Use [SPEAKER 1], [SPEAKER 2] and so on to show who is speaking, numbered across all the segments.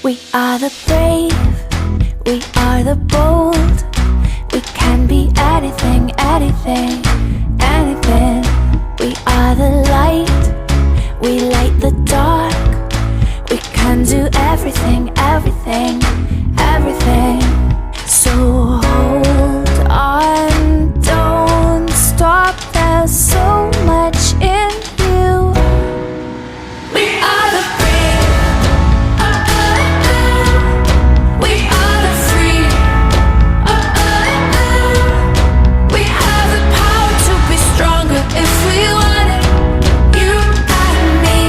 [SPEAKER 1] We are the brave, we are the bold. We can be anything, anything, anything. We are the light, we light the dark. We can do everything, everything, everything. So hold on, don't stop, there's so much in you. We are the brave, we are the free, we have the power to be stronger if we want it, you and me.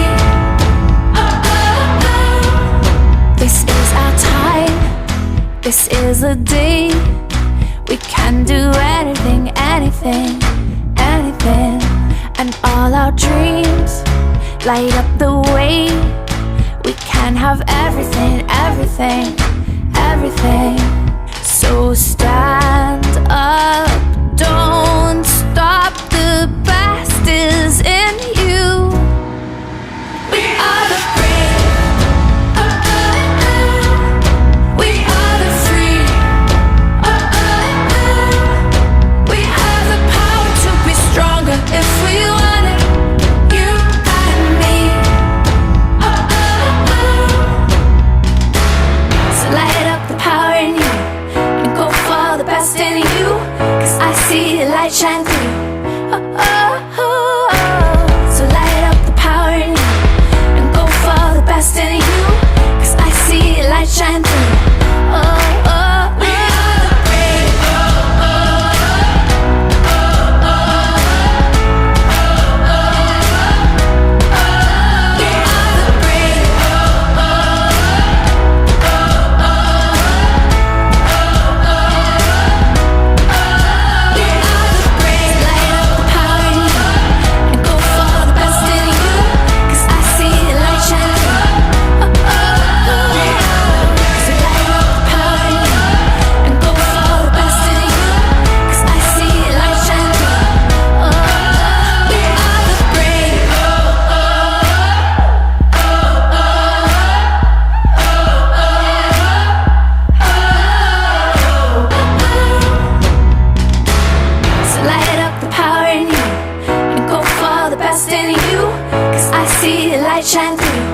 [SPEAKER 1] This is our time, this is the day. We can do anything, anything, anything. And all our dreams light up the way. We can have everything, everything, everything. So stand up, don't stop, the best is in you. We are the brave, we are the free, we have the power to be stronger if we want it, you and me. So light up the power in you and go for the best in you, 'cause I see the light shine through. So light up the power in you and go for the best in you, 'cause I see the light shine through. We are the brave, we are the brave, we are the brave. Light up the power in you and go for the best in you, 'cause I see the light shine through. So light up the power in you and go for the best in you, 'cause I see the light shine through. We are the brave, so light up the power in you and go for the best in you, 'cause I see the light shine through.